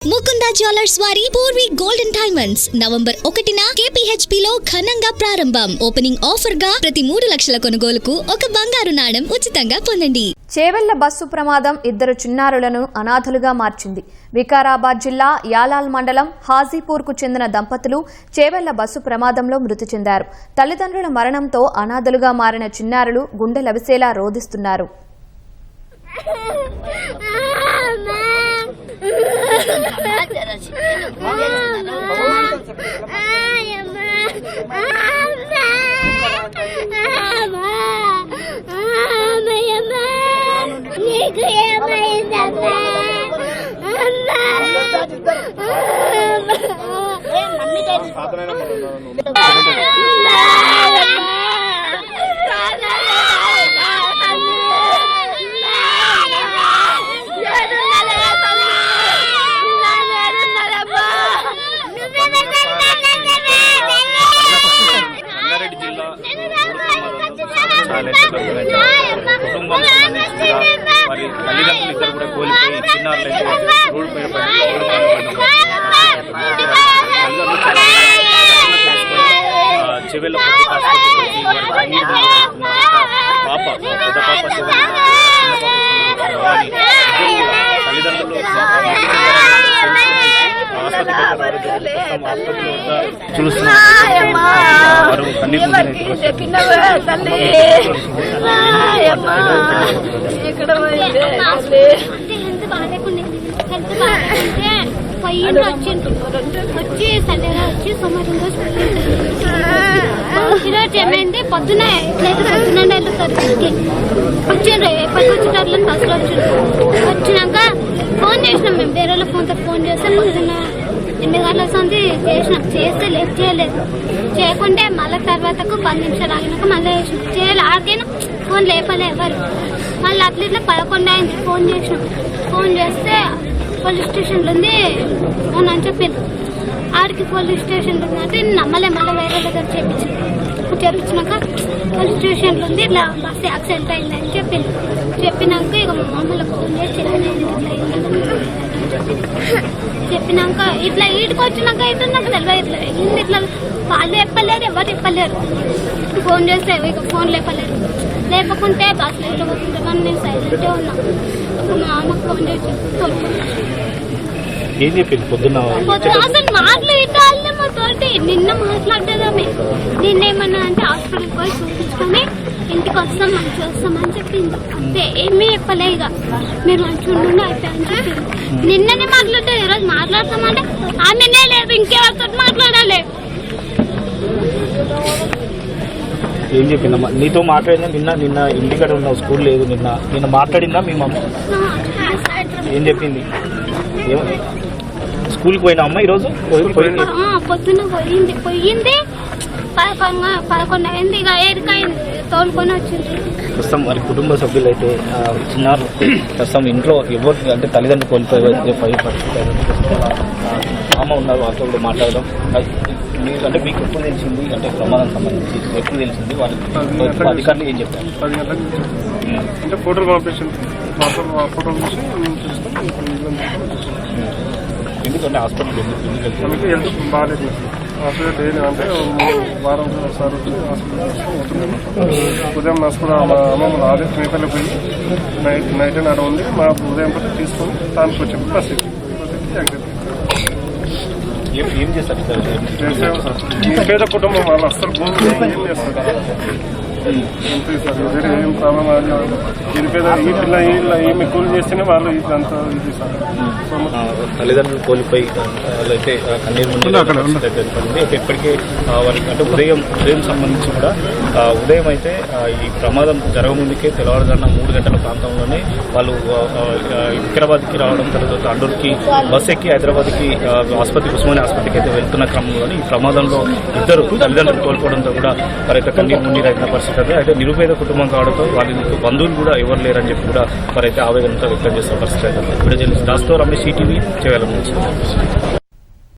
Mukunda jewellers వారి Purvi golden diamonds November 1న KPHP లో ఘనంగా ప్రారంభం. ఓపెనింగ్ ఆఫర్ గా ప్రతి 3 లక్షల కొనుగోలుకు ఒక బంగారు నాణెం ఉచితంగా పొందండి. చేవెళ్ల బస్సు ప్రమాదం 2 చిన్నారులను అనాథలుగా మార్చింది. వికారాబాద్ జిల్లా యాలాల్ మండలం హాజీపూర్కు చెందిన దంపతులు చేవెళ్ల బస్సు ప్రమాదంలో మృతి చెందారు. తల్లిదండ్రుల మరణంతో అనాథలుగా మారిన చిన్నారులు గుండెలవిసేలా రోదిస్తున్నారు. కుటుంబం మరి తల్లిదండ్రులు ఇద్దరు కూడా కోల్పోయి చిన్నారులైతే రోడ్డు పైన చెవెళ్ళ పాప పెద్ద పాప తల్లిదండ్రులు చూస్తున్నారు. వచ్చి సండేగా వచ్చి సోమవారం రోజు ఏమైంది పొద్దున పొద్దున వచ్చిండ్రు ఎప్పటికి వచ్చేటట్లు బస్సులో వచ్చినాక ఫోన్ చేసినాం. మేము వేరే వాళ్ళ ఫోన్ చేస్తే పొద్దున్న 8 గంటల సంది చేసినాం. చేస్తే లిఫ్ట్ చేయలేదు. చేయకుంటే మళ్ళీ తర్వాతకు 10 నిమిషాలు ఆగినాక మళ్ళీ చేయాలి. ఆడికైనా ఫోన్ లేపలే ఎవరు. మళ్ళీ అట్లా 11 అయింది. ఫోన్ చేసినాం. ఫోన్ చేస్తే పోలీస్ స్టేషన్లో ఉంది అని చెప్పింది. ఆడికి పోలీస్ స్టేషన్లో ఉంది అంటే నమ్మలే. మళ్ళీ వేరే దగ్గర చేపించినాక పోలీస్ స్టేషన్లో ఉంది ఇట్లా బస్సు యాక్సిడెంట్ అయిందని చెప్పింది. చెప్పినాక ఇక మమ్మల్ని ఫోన్ చేసి చెప్పినాక ఇట్లా ఈడికి వచ్చినాక అయితే నాకు తెలియదు. ఇట్లా వాళ్ళు చెప్పలేరు, ఎవరు చెప్పలేరు. ఫోన్ చేస్తే ఇక ఫోన్ లేపలేరు. లేపకుంటే బస్సులో ఇట్లా పోతుంటే కానీ నేను సైలెంటే ఉన్నా. మా అమ్మకు ఫోన్ చేసి అసలు మాట్లాడాలి మాతోటి. నిన్న మాట్లాడేదామే. నిన్నేమన్నా అంటే హాస్పిటల్కి పోయి చూపించుకొని ఇంటికి వస్తాం మంచిగా వస్తామని చెప్పింది. అంతే, ఏమీ చెప్పలే. ఇక మీరు మంచిగా ఉండండి అయిపోయాయని చెప్పింది. నిన్ననే మాట్లాడలేదు. ఈరోజు మాట్లాడతామంటే ఆమెనే లేదు, ఇంకెవరితో మాట్లాడాలి. ఏం చెప్పిందమ్మా నీతో మాట్లాడిందా? నిన్న ఇంటికాడ ఉన్నావు, స్కూల్ లేదు. నిన్న మాట్లాడిందా మీ మమ్మ? ఏం చెప్పింది? స్కూల్కి పోయినా అమ్మ ఈరోజు? పొద్దున్న పోయింది 11 అయింది. ఇక 7కి అయింది. తోలుకొని వచ్చింది. ప్రస్తుతం మరి కుటుంబ సభ్యులు అయితే చిన్నారు ప్రస్తుతం ఇంట్లో ఎవరు అంటే తల్లిదండ్రులు కోల్పోయే పరిస్థితి. అమ్మ ఉన్నారు, వాళ్ళతో కూడా మాట్లాడదాం. అంటే మీకు ఎప్పుడు తెలిసింది అంటే ప్రమాదం సంబంధించి ఎప్పుడు తెలిసింది? వాళ్ళకి అధికారులు ఏం చెప్పారు? 10 గంటలకు అంటే ఫోటోలు పంపించింది. ఫోటోలు చూసి ఎందుకంటే హాస్పిటల్ హెల్త్ బాగాలేదు. హాస్పిటల్ డైలీ అంటే వారం ఒకసారి వచ్చి హాస్పిటల్ ఉదయం నష్టం మా అమ్మమ్మ ఆదే మేపల్లి పోయి నైట్ నాడు ఉంది. మా ఉదయం పట్టి తీసుకొని దానికి వచ్చి బస్ ఏం చేస్తారు? పేద కుటుంబం వాళ్ళు అస్సలు భూమి ఏం చేస్తారు? అంతే సార్, వేరే ఏం ప్రాబ్లం అది. నిరుపేద ఈ పిల్ల ఈమె కూలి చేస్తేనే వాళ్ళు ఇదంతా ఇది సార్. తల్లిదండ్రులు కోల్పోయి వాళ్ళైతే కన్నీరు ఇప్పటికే వాళ్ళకి అంటే ఉదయం సంబంధించి కూడా ఉదయం అయితే ఈ ప్రమాదం జరగముందుకే తెల్లవారుజామున 3 గంటల ప్రాంతంలోనే వాళ్ళు వికారాబాద్కి రావడం, తర్వాత అల్లూరుకి బస్ ఎక్కి హైదరాబాద్కి ఆసుపత్రికి ఉస్మానియా ఆసుపత్రికి అయితే వెళ్తున్న క్రమంలోనే ఈ ప్రమాదంలో 2 తల్లిదండ్రులు కోల్పోవడంతో కూడా వారైతే కన్నీరు మున్నీరైన పరిస్థితి. అయితే నిరుపేద కుటుంబం కావడంతో వాళ్ళకి బంధువులు కూడా ఎవరు లేరని చెప్పి కూడా వారైతే ఆవేదనతో వ్యక్తం చేస్తున్న పరిస్థితి అయితే. ఇప్పుడు దాస్తో రమేష్, CTV చేయాలని